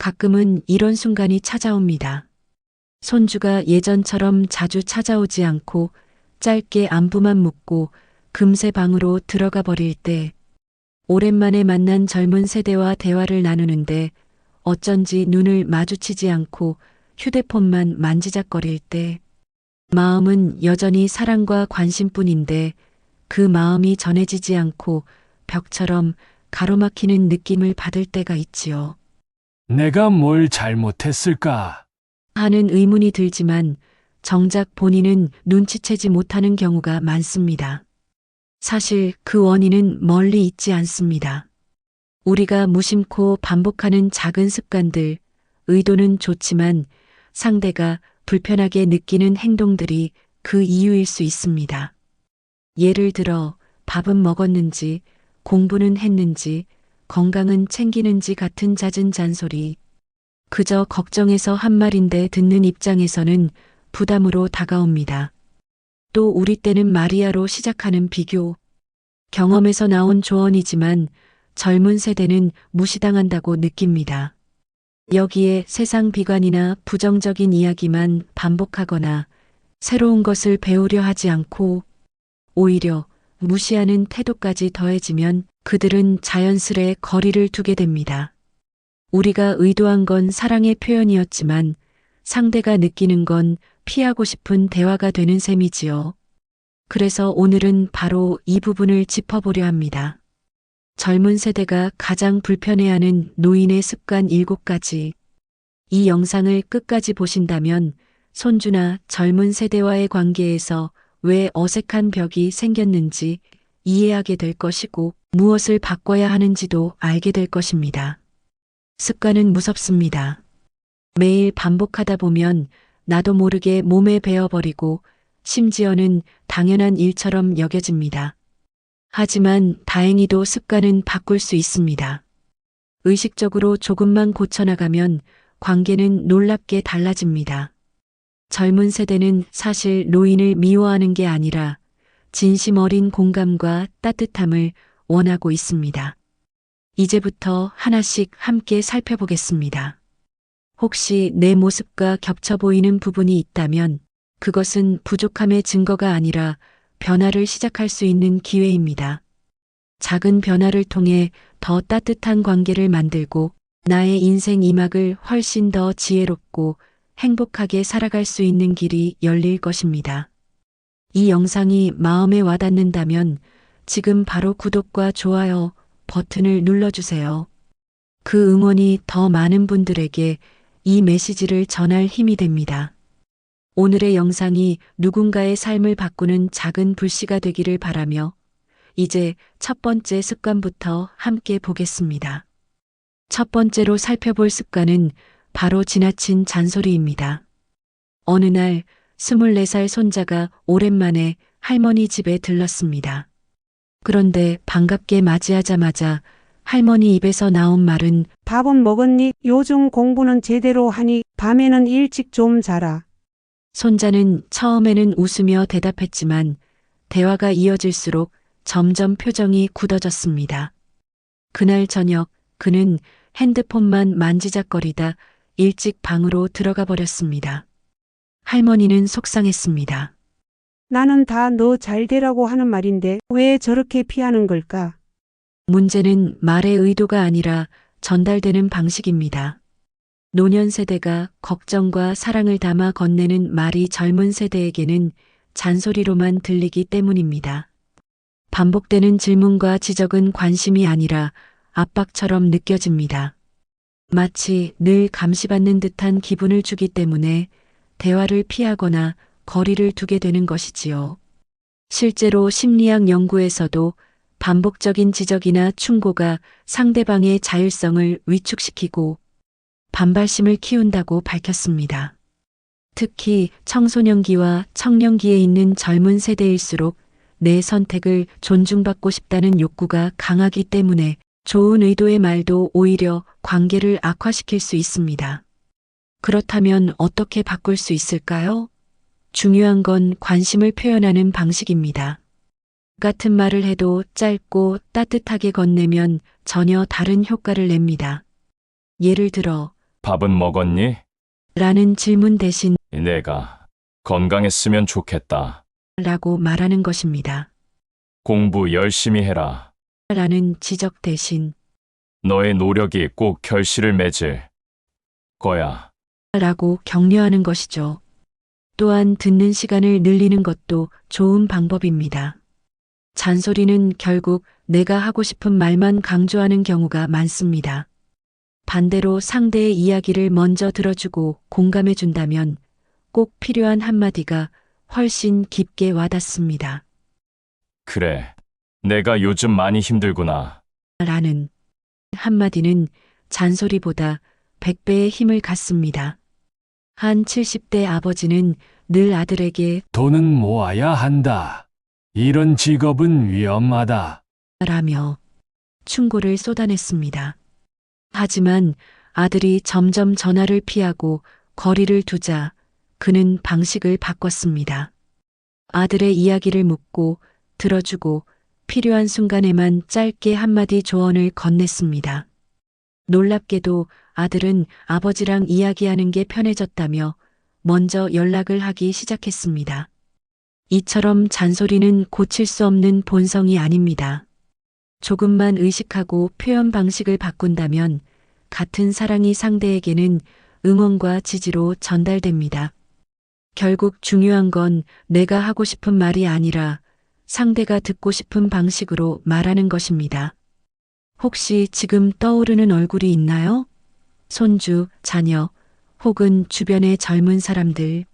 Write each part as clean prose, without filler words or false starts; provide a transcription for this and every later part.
가끔은 이런 순간이 찾아옵니다. 손주가 예전처럼 자주 찾아오지 않고 짧게 안부만 묻고 금세 방으로 들어가 버릴 때, 오랜만에 만난 젊은 세대와 대화를 나누는데 어쩐지 눈을 마주치지 않고 휴대폰만 만지작거릴 때, 마음은 여전히 사랑과 관심뿐인데 그 마음이 전해지지 않고 벽처럼 가로막히는 느낌을 받을 때가 있지요. 내가 뭘 잘못했을까? 하는 의문이 들지만 정작 본인은 눈치채지 못하는 경우가 많습니다. 사실 그 원인은 멀리 있지 않습니다. 우리가 무심코 반복하는 작은 습관들, 의도는 좋지만 상대가 불편하게 느끼는 행동들이 그 이유일 수 있습니다. 예를 들어 밥은 먹었는지, 공부는 했는지, 건강은 챙기는지 같은 잦은 잔소리. 그저 걱정해서 한 말인데 듣는 입장에서는 부담으로 다가옵니다. 또 우리 때는 마리아로 시작하는 비교. 경험에서 나온 조언이지만 젊은 세대는 무시당한다고 느낍니다. 여기에 세상 비관이나 부정적인 이야기만 반복하거나 새로운 것을 배우려 하지 않고 오히려 무시하는 태도까지 더해지면 그들은 자연스레 거리를 두게 됩니다. 우리가 의도한 건 사랑의 표현이었지만 상대가 느끼는 건 피하고 싶은 대화가 되는 셈이지요. 그래서 오늘은 바로 이 부분을 짚어보려 합니다. 젊은 세대가 가장 불편해하는 노인의 습관 7가지. 이 영상을 끝까지 보신다면 손주나 젊은 세대와의 관계에서 왜 어색한 벽이 생겼는지 이해하게 될 것이고 무엇을 바꿔야 하는지도 알게 될 것입니다. 습관은 무섭습니다. 매일 반복하다 보면 나도 모르게 몸에 배어버리고 심지어는 당연한 일처럼 여겨집니다. 하지만 다행히도 습관은 바꿀 수 있습니다. 의식적으로 조금만 고쳐나가면 관계는 놀랍게 달라집니다. 젊은 세대는 사실 노인을 미워하는 게 아니라 진심 어린 공감과 따뜻함을 원하고 있습니다. 이제부터 하나씩 함께 살펴보겠습니다. 혹시 내 모습과 겹쳐 보이는 부분이 있다면 그것은 부족함의 증거가 아니라 변화를 시작할 수 있는 기회입니다. 작은 변화를 통해 더 따뜻한 관계를 만들고 나의 인생 이막을 훨씬 더 지혜롭고 행복하게 살아갈 수 있는 길이 열릴 것입니다. 이 영상이 마음에 와닿는다면 지금 바로 구독과 좋아요 버튼을 눌러주세요. 그 응원이 더 많은 분들에게 이 메시지를 전할 힘이 됩니다. 오늘의 영상이 누군가의 삶을 바꾸는 작은 불씨가 되기를 바라며 이제 첫 번째 습관부터 함께 보겠습니다. 첫 번째로 살펴볼 습관은 바로 지나친 잔소리입니다. 어느 날 24살 손자가 오랜만에 할머니 집에 들렀습니다. 그런데 반갑게 맞이하자마자 할머니 입에서 나온 말은 밥은 먹었니? 요즘 공부는 제대로 하니? 밤에는 일찍 좀 자라. 손자는 처음에는 웃으며 대답했지만 대화가 이어질수록 점점 표정이 굳어졌습니다. 그날 저녁 그는 핸드폰만 만지작거리다 일찍 방으로 들어가 버렸습니다. 할머니는 속상했습니다. 나는 다 너 잘 되라고 하는 말인데 왜 저렇게 피하는 걸까? 문제는 말의 의도가 아니라 전달되는 방식입니다. 노년 세대가 걱정과 사랑을 담아 건네는 말이 젊은 세대에게는 잔소리로만 들리기 때문입니다. 반복되는 질문과 지적은 관심이 아니라 압박처럼 느껴집니다. 마치 늘 감시받는 듯한 기분을 주기 때문에 대화를 피하거나 거리를 두게 되는 것이지요. 실제로 심리학 연구에서도 반복적인 지적이나 충고가 상대방의 자율성을 위축시키고 반발심을 키운다고 밝혔습니다. 특히 청소년기와 청년기에 있는 젊은 세대일수록 내 선택을 존중받고 싶다는 욕구가 강하기 때문에 좋은 의도의 말도 오히려 관계를 악화시킬 수 있습니다. 그렇다면 어떻게 바꿀 수 있을까요? 중요한 건 관심을 표현하는 방식입니다. 같은 말을 해도 짧고 따뜻하게 건네면 전혀 다른 효과를 냅니다. 예를 들어 밥은 먹었니? 라는 질문 대신 내가 건강했으면 좋겠다. 라고 말하는 것입니다. 공부 열심히 해라. 라는 지적 대신 너의 노력이 꼭 결실을 맺을 거야. 라고 격려하는 것이죠. 또한 듣는 시간을 늘리는 것도 좋은 방법입니다. 잔소리는 결국 내가 하고 싶은 말만 강조하는 경우가 많습니다. 반대로 상대의 이야기를 먼저 들어주고 공감해 준다면 꼭 필요한 한마디가 훨씬 깊게 와닿습니다. 그래. 내가 요즘 많이 힘들구나. 라는 한마디는 잔소리보다 100배의 힘을 갖습니다. 한 70대 아버지는 늘 아들에게 돈은 모아야 한다. 이런 직업은 위험하다. 라며 충고를 쏟아냈습니다. 하지만 아들이 점점 전화를 피하고 거리를 두자 그는 방식을 바꿨습니다. 아들의 이야기를 묻고 들어주고 필요한 순간에만 짧게 한마디 조언을 건넸습니다. 놀랍게도 아들은 아버지랑 이야기하는 게 편해졌다며 먼저 연락을 하기 시작했습니다. 이처럼 잔소리는 고칠 수 없는 본성이 아닙니다. 조금만 의식하고 표현 방식을 바꾼다면 같은 사랑이 상대에게는 응원과 지지로 전달됩니다. 결국 중요한 건 내가 하고 싶은 말이 아니라 상대가 듣고 싶은 방식으로 말하는 것입니다. 혹시 지금 떠오르는 얼굴이 있나요? 손주, 자녀, 혹은 주변의 젊은 사람들.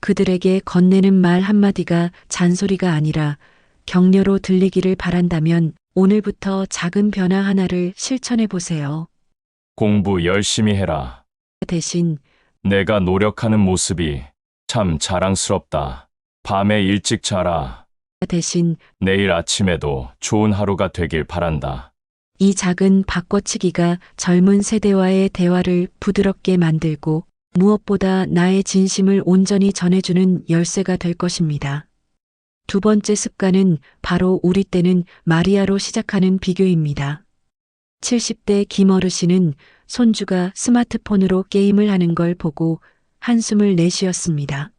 그들에게 건네는 말 한마디가 잔소리가 아니라 격려로 들리기를 바란다면 오늘부터 작은 변화 하나를 실천해 보세요. 공부 열심히 해라. 대신 내가 노력하는 모습이 참 자랑스럽다. 밤에 일찍 자라. 대신 내일 아침에도 좋은 하루가 되길 바란다. 이 작은 바꿔치기가 젊은 세대와의 대화를 부드럽게 만들고 무엇보다 나의 진심을 온전히 전해주는 열쇠가 될 것입니다. 두 번째 습관은 바로 우리 때는 마리아로 시작하는 비교입니다. 70대 김어르신은 손주가 스마트폰으로 게임을 하는 걸 보고 한숨을 내쉬었습니다.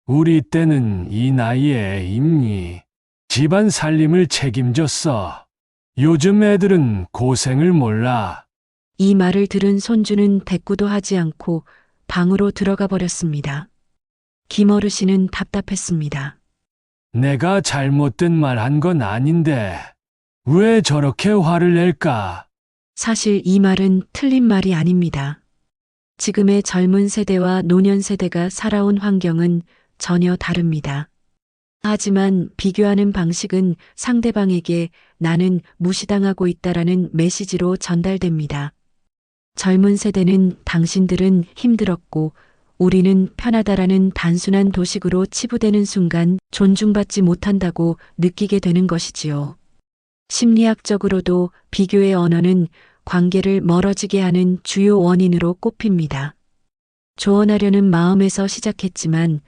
우리 때는 이 나이에 이미 집안 살림을 책임졌어. 요즘 애들은 고생을 몰라. 이 말을 들은 손주는 대꾸도 하지 않고 방으로 들어가 버렸습니다. 김어르신은 답답했습니다. 내가 잘못된 말 한 건 아닌데 왜 저렇게 화를 낼까? 사실 이 말은 틀린 말이 아닙니다. 지금의 젊은 세대와 노년 세대가 살아온 환경은 전혀 다릅니다. 하지만 비교하는 방식은 상대방에게 나는 무시당하고 있다라는 메시지로 전달됩니다. 젊은 세대는 당신들은 힘들었고 우리는 편하다라는 단순한 도식으로 치부되는 순간 존중받지 못한다고 느끼게 되는 것이지요. 심리학적으로도 비교의 언어는 관계를 멀어지게 하는 주요 원인으로 꼽힙니다. 조언하려는 마음에서 시작했지만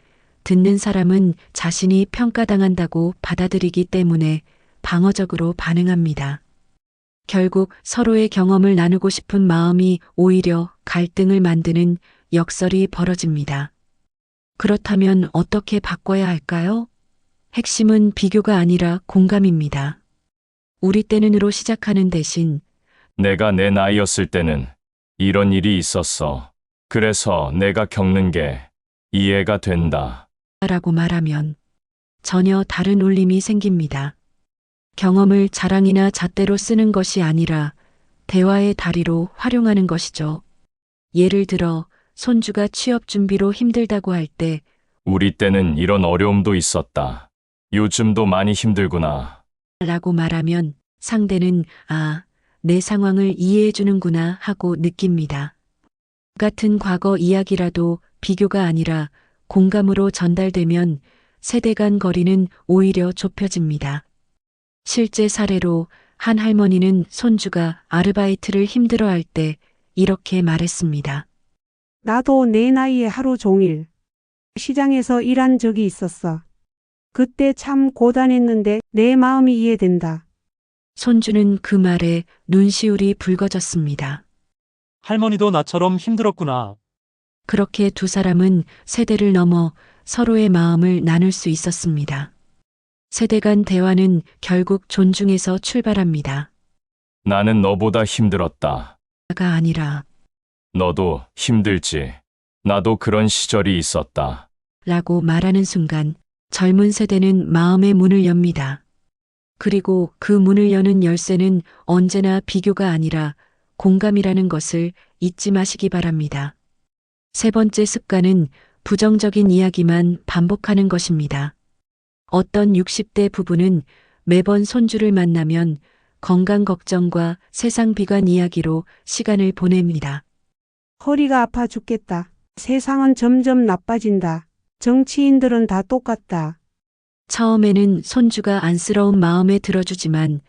듣는 사람은 자신이 평가당한다고 받아들이기 때문에 방어적으로 반응합니다. 결국 서로의 경험을 나누고 싶은 마음이 오히려 갈등을 만드는 역설이 벌어집니다. 그렇다면 어떻게 바꿔야 할까요? 핵심은 비교가 아니라 공감입니다. 우리 때는으로 시작하는 대신 내가 내 나이였을 때는 이런 일이 있었어. 그래서 내가 겪는 게 이해가 된다. 라고 말하면 전혀 다른 울림이 생깁니다. 경험을 자랑이나 잣대로 쓰는 것이 아니라 대화의 다리로 활용하는 것이죠. 예를 들어 손주가 취업 준비로 힘들다고 할 때 우리 때는 이런 어려움도 있었다. 요즘도 많이 힘들구나. 라고 말하면 상대는 아, 내 상황을 이해해 주는구나 하고 느낍니다. 같은 과거 이야기라도 비교가 아니라 공감으로 전달되면 세대 간 거리는 오히려 좁혀집니다. 실제 사례로 한 할머니는 손주가 아르바이트를 힘들어할 때 이렇게 말했습니다. 나도 내 나이에 하루 종일 시장에서 일한 적이 있었어. 그때 참 고단했는데 내 마음이 이해된다. 손주는 그 말에 눈시울이 붉어졌습니다. 할머니도 나처럼 힘들었구나. 그렇게 두 사람은 세대를 넘어 서로의 마음을 나눌 수 있었습니다. 세대 간 대화는 결국 존중에서 출발합니다. 나는 너보다 힘들었다. 가 아니라 너도 힘들지. 나도 그런 시절이 있었다. 라고 말하는 순간 젊은 세대는 마음의 문을 엽니다. 그리고 그 문을 여는 열쇠는 언제나 비교가 아니라 공감이라는 것을 잊지 마시기 바랍니다. 세 번째 습관은 부정적인 이야기만 반복하는 것입니다. 어떤 60대 부부는 매번 손주를 만나면 건강 걱정과 세상 비관 이야기로 시간을 보냅니다. 허리가 아파 죽겠다. 세상은 점점 나빠진다. 정치인들은 다 똑같다. 처음에는 손주가 안쓰러운 마음에 들어주지만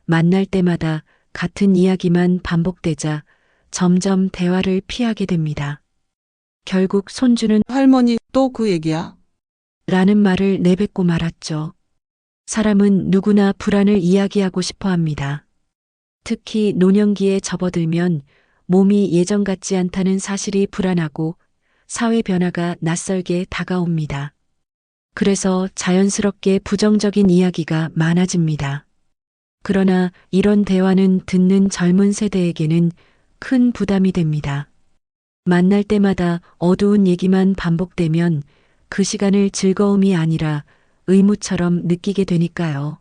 만날 때마다 같은 이야기만 반복되자 점점 대화를 피하게 됩니다. 결국 손주는 할머니, 또 그 얘기야? 라는 말을 내뱉고 말았죠. 사람은 누구나 불안을 이야기하고 싶어 합니다. 특히 노년기에 접어들면 몸이 예전 같지 않다는 사실이 불안하고 사회 변화가 낯설게 다가옵니다. 그래서 자연스럽게 부정적인 이야기가 많아집니다. 그러나 이런 대화는 듣는 젊은 세대에게는 큰 부담이 됩니다. 만날 때마다 어두운 얘기만 반복되면 그 시간을 즐거움이 아니라 의무처럼 느끼게 되니까요.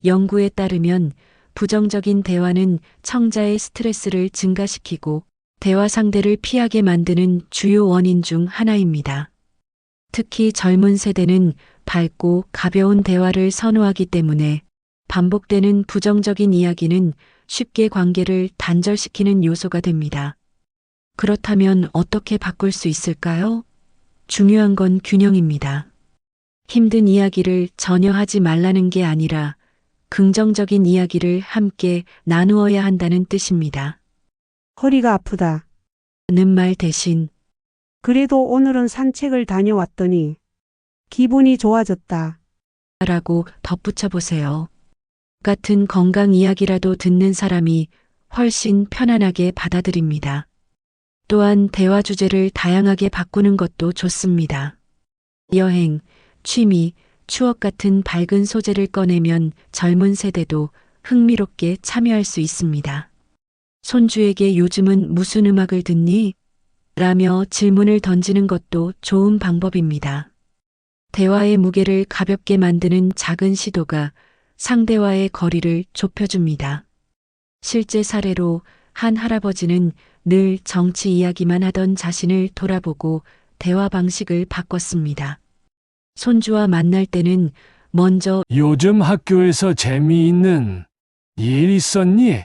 연구에 따르면 부정적인 대화는 청자의 스트레스를 증가시키고 대화 상대를 피하게 만드는 주요 원인 중 하나입니다. 특히 젊은 세대는 밝고 가벼운 대화를 선호하기 때문에 반복되는 부정적인 이야기는 쉽게 관계를 단절시키는 요소가 됩니다. 그렇다면 어떻게 바꿀 수 있을까요? 중요한 건 균형입니다. 힘든 이야기를 전혀 하지 말라는 게 아니라 긍정적인 이야기를 함께 나누어야 한다는 뜻입니다. 허리가 아프다. 는 말 대신 그래도 오늘은 산책을 다녀왔더니 기분이 좋아졌다. 라고 덧붙여 보세요. 같은 건강 이야기라도 듣는 사람이 훨씬 편안하게 받아들입니다. 또한 대화 주제를 다양하게 바꾸는 것도 좋습니다. 여행, 취미, 추억 같은 밝은 소재를 꺼내면 젊은 세대도 흥미롭게 참여할 수 있습니다. 손주에게 요즘은 무슨 음악을 듣니? 라며 질문을 던지는 것도 좋은 방법입니다. 대화의 무게를 가볍게 만드는 작은 시도가 상대와의 거리를 좁혀줍니다. 실제 사례로 한 할아버지는 늘 정치 이야기만 하던 자신을 돌아보고 대화 방식을 바꿨습니다. 손주와 만날 때는 먼저 요즘 학교에서 재미있는 일 있었니?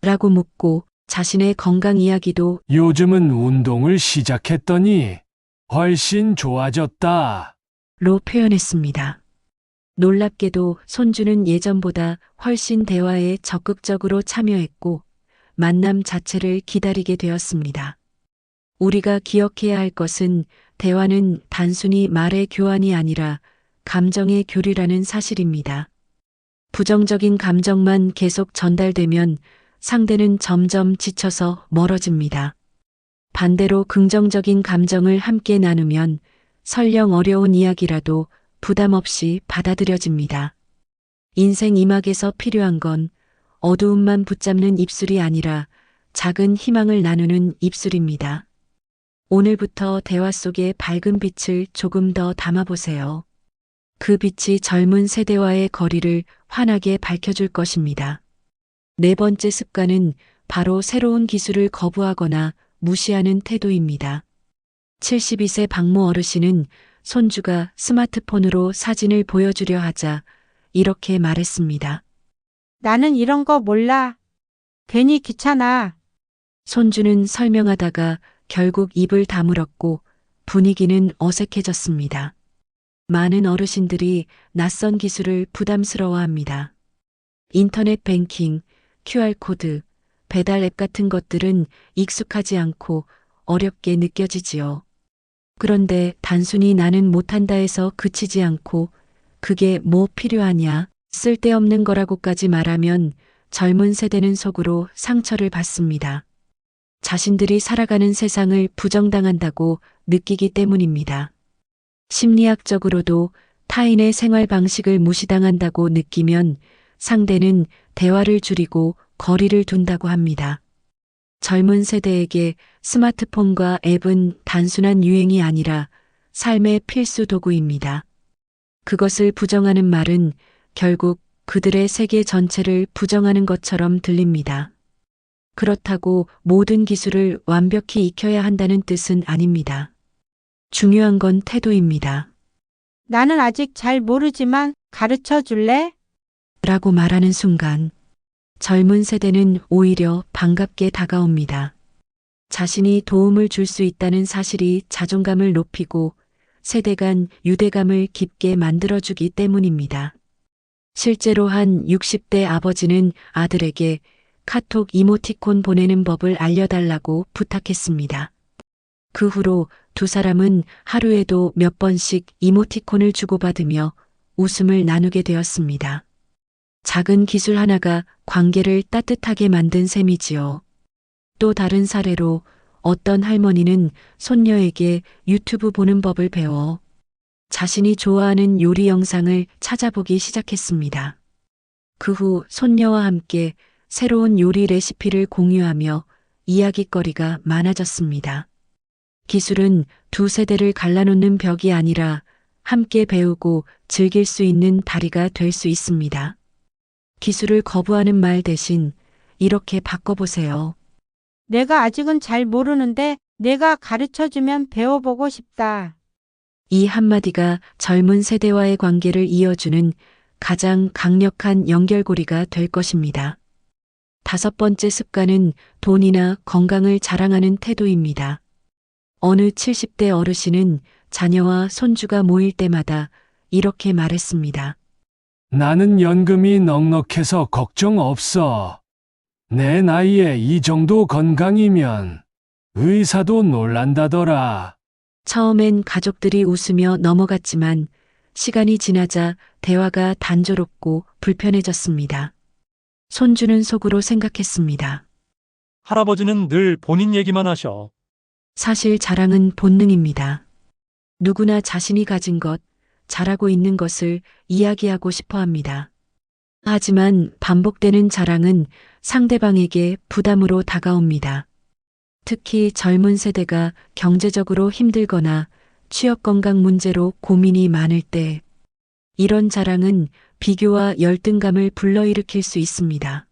라고 묻고 자신의 건강 이야기도 요즘은 운동을 시작했더니 훨씬 좋아졌다. 로 표현했습니다. 놀랍게도 손주는 예전보다 훨씬 대화에 적극적으로 참여했고 만남 자체를 기다리게 되었습니다. 우리가 기억해야 할 것은 대화는 단순히 말의 교환이 아니라 감정의 교류라는 사실입니다. 부정적인 감정만 계속 전달되면 상대는 점점 지쳐서 멀어집니다. 반대로 긍정적인 감정을 함께 나누면 설령 어려운 이야기라도 부담 없이 받아들여집니다. 인생 이막에서 필요한 건 어두움만 붙잡는 입술이 아니라 작은 희망을 나누는 입술입니다. 오늘부터 대화 속에 밝은 빛을 조금 더 담아보세요. 그 빛이 젊은 세대와의 거리를 환하게 밝혀줄 것입니다. 네 번째 습관은 바로 새로운 기술을 거부하거나 무시하는 태도입니다. 72세 박모 어르신은 손주가 스마트폰으로 사진을 보여주려 하자 이렇게 말했습니다. 나는 이런 거 몰라. 괜히 귀찮아. 손주는 설명하다가 결국 입을 다물었고 분위기는 어색해졌습니다. 많은 어르신들이 낯선 기술을 부담스러워합니다. 인터넷 뱅킹, QR코드, 배달 앱 같은 것들은 익숙하지 않고 어렵게 느껴지지요. 그런데 단순히 나는 못한다 해서 그치지 않고 그게 뭐 필요하냐, 쓸데없는 거라고까지 말하면 젊은 세대는 속으로 상처를 받습니다. 자신들이 살아가는 세상을 부정당한다고 느끼기 때문입니다. 심리학적으로도 타인의 생활 방식을 무시당한다고 느끼면 상대는 대화를 줄이고 거리를 둔다고 합니다. 젊은 세대에게 스마트폰과 앱은 단순한 유행이 아니라 삶의 필수 도구입니다. 그것을 부정하는 말은 결국 그들의 세계 전체를 부정하는 것처럼 들립니다. 그렇다고 모든 기술을 완벽히 익혀야 한다는 뜻은 아닙니다. 중요한 건 태도입니다. 나는 아직 잘 모르지만 가르쳐 줄래? 라고 말하는 순간 젊은 세대는 오히려 반갑게 다가옵니다. 자신이 도움을 줄 수 있다는 사실이 자존감을 높이고 세대 간 유대감을 깊게 만들어주기 때문입니다. 실제로 한 60대 아버지는 아들에게 카톡 이모티콘 보내는 법을 알려달라고 부탁했습니다. 그 후로 두 사람은 하루에도 몇 번씩 이모티콘을 주고받으며 웃음을 나누게 되었습니다. 작은 기술 하나가 관계를 따뜻하게 만든 셈이지요. 또 다른 사례로 어떤 할머니는 손녀에게 유튜브 보는 법을 배워 자신이 좋아하는 요리 영상을 찾아보기 시작했습니다. 그 후 손녀와 함께 새로운 요리 레시피를 공유하며 이야깃거리가 많아졌습니다. 기술은 두 세대를 갈라놓는 벽이 아니라 함께 배우고 즐길 수 있는 다리가 될 수 있습니다. 기술을 거부하는 말 대신 이렇게 바꿔보세요. 내가 아직은 잘 모르는데 내가 가르쳐 주면 배워보고 싶다. 이 한마디가 젊은 세대와의 관계를 이어주는 가장 강력한 연결고리가 될 것입니다. 다섯 번째 습관은 돈이나 건강을 자랑하는 태도입니다. 어느 70대 어르신은 자녀와 손주가 모일 때마다 이렇게 말했습니다. 나는 연금이 넉넉해서 걱정 없어. 내 나이에 이 정도 건강이면 의사도 놀란다더라. 처음엔 가족들이 웃으며 넘어갔지만 시간이 지나자 대화가 단조롭고 불편해졌습니다. 손주는 속으로 생각했습니다. 할아버지는 늘 본인 얘기만 하셔. 사실 자랑은 본능입니다. 누구나 자신이 가진 것, 잘하고 있는 것을 이야기하고 싶어 합니다. 하지만 반복되는 자랑은 상대방에게 부담으로 다가옵니다. 특히 젊은 세대가 경제적으로 힘들거나 취업 건강 문제로 고민이 많을 때 이런 자랑은 비교와 열등감을 불러일으킬 수 있습니다.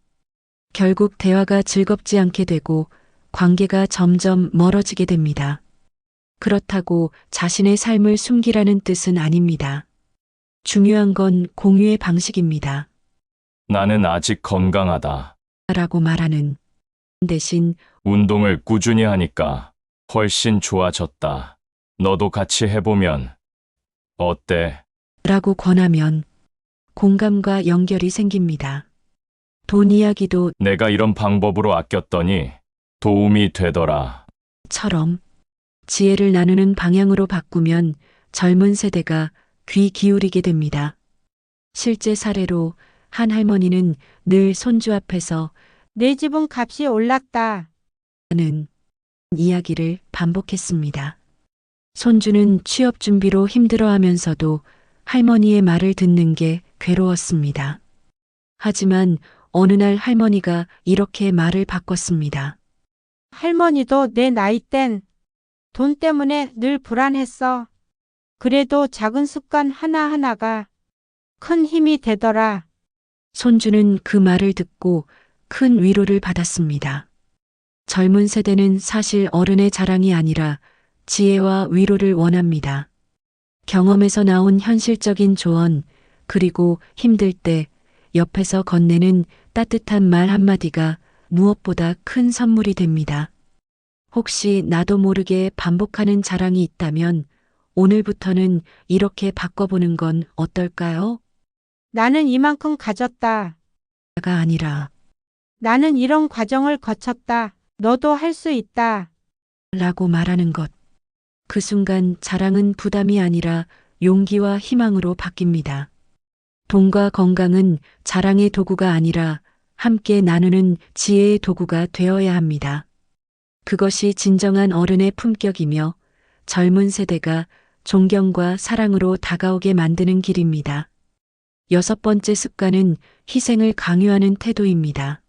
결국 대화가 즐겁지 않게 되고 관계가 점점 멀어지게 됩니다. 그렇다고 자신의 삶을 숨기라는 뜻은 아닙니다. 중요한 건 공유의 방식입니다. 나는 아직 건강하다. 라고 말하는 대신 운동을 꾸준히 하니까 훨씬 좋아졌다. 너도 같이 해보면 어때? 라고 권하면 공감과 연결이 생깁니다. 돈 이야기도 내가 이런 방법으로 아꼈더니 도움이 되더라. 처럼 지혜를 나누는 방향으로 바꾸면 젊은 세대가 귀 기울이게 됩니다. 실제 사례로 한 할머니는 늘 손주 앞에서 내 집은 값이 올랐다. 는 이야기를 반복했습니다. 손주는 취업 준비로 힘들어하면서도 할머니의 말을 듣는 게 괴로웠습니다. 하지만 어느 날 할머니가 이렇게 말을 바꿨습니다. 할머니도 내 나이 땐 돈 때문에 늘 불안했어. 그래도 작은 습관 하나하나가 큰 힘이 되더라. 손주는 그 말을 듣고 큰 위로를 받았습니다. 젊은 세대는 사실 어른의 자랑이 아니라 지혜와 위로를 원합니다. 경험에서 나온 현실적인 조언, 그리고 힘들 때 옆에서 건네는 따뜻한 말 한마디가 무엇보다 큰 선물이 됩니다. 혹시 나도 모르게 반복하는 자랑이 있다면 오늘부터는 이렇게 바꿔보는 건 어떨까요? 나는 이만큼 가졌다. 가 아니라 나는 이런 과정을 거쳤다. 너도 할 수 있다. 라고 말하는 것. 그 순간 자랑은 부담이 아니라 용기와 희망으로 바뀝니다. 돈과 건강은 자랑의 도구가 아니라 함께 나누는 지혜의 도구가 되어야 합니다. 그것이 진정한 어른의 품격이며 젊은 세대가 존경과 사랑으로 다가오게 만드는 길입니다. 여섯 번째 습관은 희생을 강요하는 태도입니다.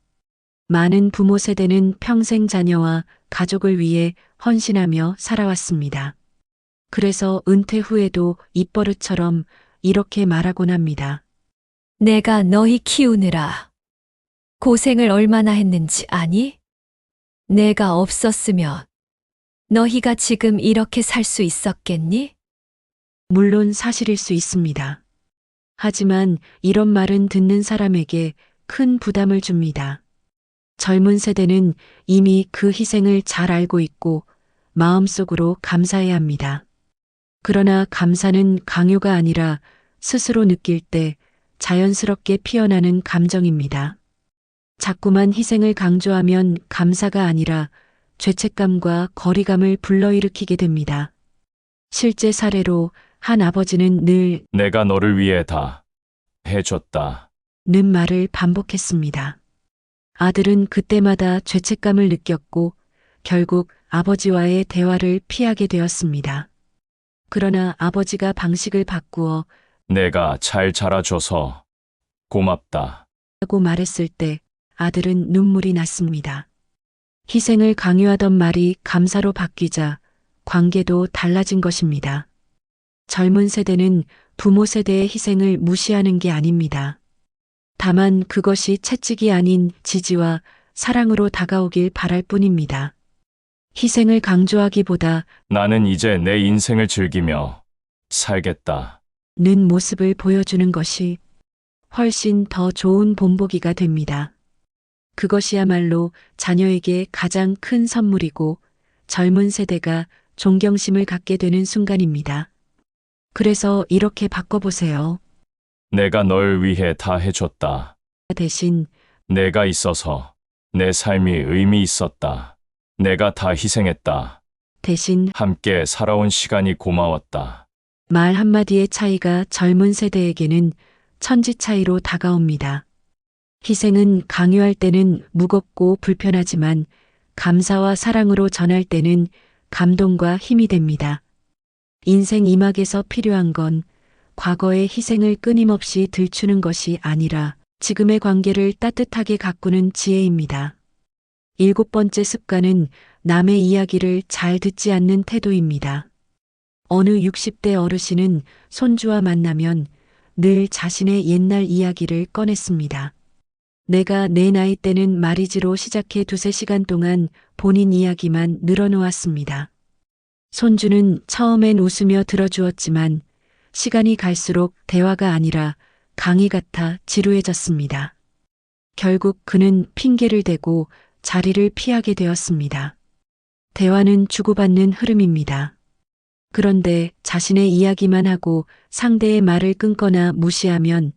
많은 부모 세대는 평생 자녀와 가족을 위해 헌신하며 살아왔습니다. 그래서 은퇴 후에도 입버릇처럼 이렇게 말하곤 합니다. 내가 너희 키우느라 고생을 얼마나 했는지 아니? 내가 없었으면 너희가 지금 이렇게 살 수 있었겠니? 물론 사실일 수 있습니다. 하지만 이런 말은 듣는 사람에게 큰 부담을 줍니다. 젊은 세대는 이미 그 희생을 잘 알고 있고 마음속으로 감사해야 합니다. 그러나 감사는 강요가 아니라 스스로 느낄 때 자연스럽게 피어나는 감정입니다. 자꾸만 희생을 강조하면 감사가 아니라 죄책감과 거리감을 불러일으키게 됩니다. 실제 사례로 한 아버지는 늘 내가 너를 위해 다 해줬다. 는 말을 반복했습니다. 아들은 그때마다 죄책감을 느꼈고 결국 아버지와의 대화를 피하게 되었습니다. 그러나 아버지가 방식을 바꾸어 내가 잘 자라줘서 고맙다. 라고 말했을 때 아들은 눈물이 났습니다. 희생을 강요하던 말이 감사로 바뀌자 관계도 달라진 것입니다. 젊은 세대는 부모 세대의 희생을 무시하는 게 아닙니다. 다만 그것이 채찍이 아닌 지지와 사랑으로 다가오길 바랄 뿐입니다. 희생을 강조하기보다 나는 이제 내 인생을 즐기며 살겠다. 는 모습을 보여주는 것이 훨씬 더 좋은 본보기가 됩니다. 그것이야말로 자녀에게 가장 큰 선물이고 젊은 세대가 존경심을 갖게 되는 순간입니다. 그래서 이렇게 바꿔보세요. 내가 널 위해 다 해줬다. 대신 내가 있어서 내 삶이 의미 있었다. 내가 다 희생했다. 대신 함께 살아온 시간이 고마웠다. 말 한마디의 차이가 젊은 세대에게는 천지 차이로 다가옵니다. 희생은 강요할 때는 무겁고 불편하지만 감사와 사랑으로 전할 때는 감동과 힘이 됩니다. 인생 이막에서 필요한 건 과거의 희생을 끊임없이 들추는 것이 아니라 지금의 관계를 따뜻하게 가꾸는 지혜입니다. 일곱 번째 습관은 남의 이야기를 잘 듣지 않는 태도입니다. 어느 60대 어르신은 손주와 만나면 늘 자신의 옛날 이야기를 꺼냈습니다. 내가 내 나이 때는 말이지로 시작해 두세 시간 동안 본인 이야기만 늘어놓았습니다. 손주는 처음엔 웃으며 들어주었지만 시간이 갈수록 대화가 아니라 강의 같아 지루해졌습니다. 결국 그는 핑계를 대고 자리를 피하게 되었습니다. 대화는 주고받는 흐름입니다. 그런데 자신의 이야기만 하고 상대의 말을 끊거나 무시하면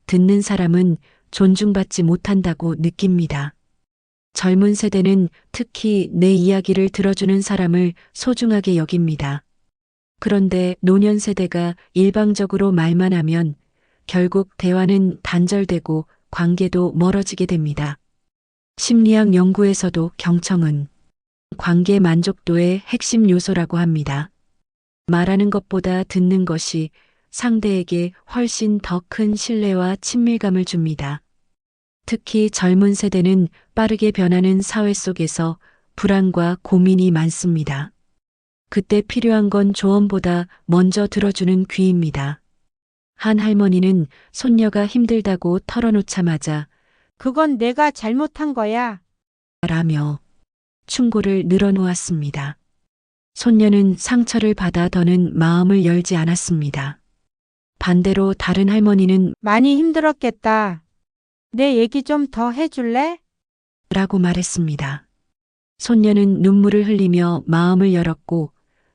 듣는 사람은 존중받지 못한다고 느낍니다. 젊은 세대는 특히 내 이야기를 들어주는 사람을 소중하게 여깁니다. 그런데 노년 세대가 일방적으로 말만 하면 결국 대화는 단절되고 관계도 멀어지게 됩니다. 심리학 연구에서도 경청은 관계 만족도의 핵심 요소라고 합니다. 말하는 것보다 듣는 것이 상대에게 훨씬 더 큰 신뢰와 친밀감을 줍니다. 특히 젊은 세대는 빠르게 변하는 사회 속에서 불안과 고민이 많습니다. 그때 필요한 건 조언보다 먼저 들어주는 귀입니다. 한 할머니는 손녀가 힘들다고 털어놓자마자 그건 내가 잘못한 거야. 라며 충고를 늘어놓았습니다. 손녀는 상처를 받아 더는 마음을 열지 않았습니다. 반대로 다른 할머니는 많이 힘들었겠다. 내 얘기 좀 더 해줄래? 라고 말했습니다. 손녀는 눈물을 흘리며 마음을 열었고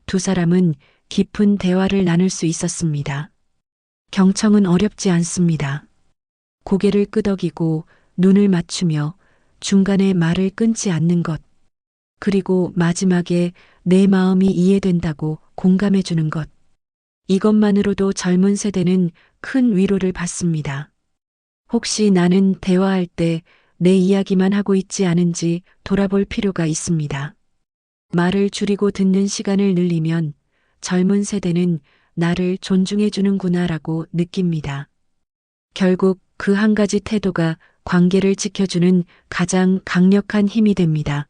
두 사람은 깊은 대화를 나눌 수 있었습니다. 경청은 어렵지 않습니다. 고개를 끄덕이고 눈을 맞추며 중간에 말을 끊지 않는 것. 그리고 마지막에 내 마음이 이해된다고 공감해 주는 것. 이것만으로도 젊은 세대는 큰 위로를 받습니다. 혹시 나는 대화할 때 내 이야기만 하고 있지 않은지 돌아볼 필요가 있습니다. 말을 줄이고 듣는 시간을 늘리면 젊은 세대는 나를 존중해 주는구나라고 느낍니다. 결국 그 한 가지 태도가 관계를 지켜주는 가장 강력한 힘이 됩니다.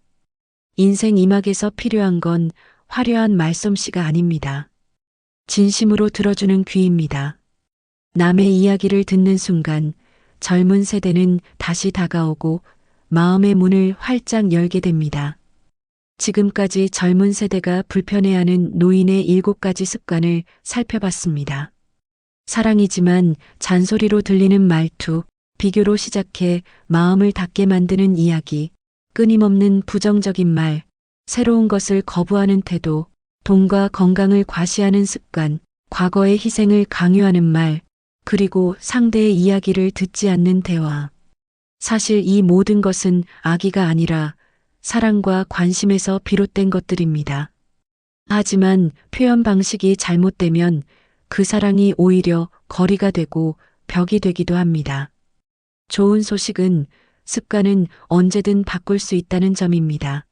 인생 이막에서 필요한 건 화려한 말솜씨가 아닙니다. 진심으로 들어주는 귀입니다. 남의 이야기를 듣는 순간 젊은 세대는 다시 다가오고 마음의 문을 활짝 열게 됩니다. 지금까지 젊은 세대가 불편해하는 노인의 7가지 습관을 살펴봤습니다. 사랑이지만 잔소리로 들리는 말투, 비교로 시작해 마음을 닫게 만드는 이야기, 끊임없는 부정적인 말, 새로운 것을 거부하는 태도, 돈과 건강을 과시하는 습관, 과거의 희생을 강요하는 말, 그리고 상대의 이야기를 듣지 않는 대화. 사실 이 모든 것은 악의가 아니라 사랑과 관심에서 비롯된 것들입니다. 하지만 표현 방식이 잘못되면 그 사랑이 오히려 거리가 되고 벽이 되기도 합니다. 좋은 소식은 습관은 언제든 바꿀 수 있다는 점입니다.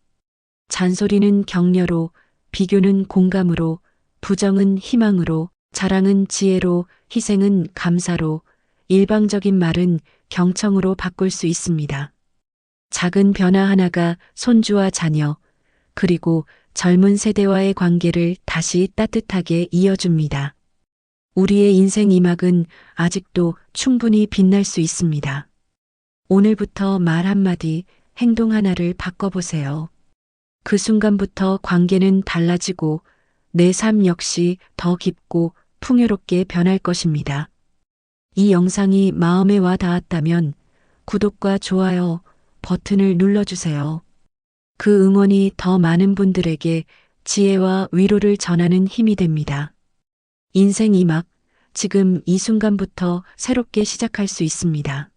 잔소리는 격려로, 비교는 공감으로, 부정은 희망으로, 자랑은 지혜로, 희생은 감사로, 일방적인 말은 경청으로 바꿀 수 있습니다. 작은 변화 하나가 손주와 자녀, 그리고 젊은 세대와의 관계를 다시 따뜻하게 이어줍니다. 우리의 인생 이막은 아직도 충분히 빛날 수 있습니다. 오늘부터 말 한마디, 행동 하나를 바꿔보세요. 그 순간부터 관계는 달라지고 내 삶 역시 더 깊고 풍요롭게 변할 것입니다. 이 영상이 마음에 와 닿았다면 구독과 좋아요 버튼을 눌러주세요. 그 응원이 더 많은 분들에게 지혜와 위로를 전하는 힘이 됩니다. 인생 이막, 지금 이 순간부터 새롭게 시작할 수 있습니다.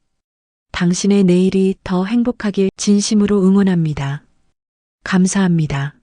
당신의 내일이 더 행복하길 진심으로 응원합니다. 감사합니다.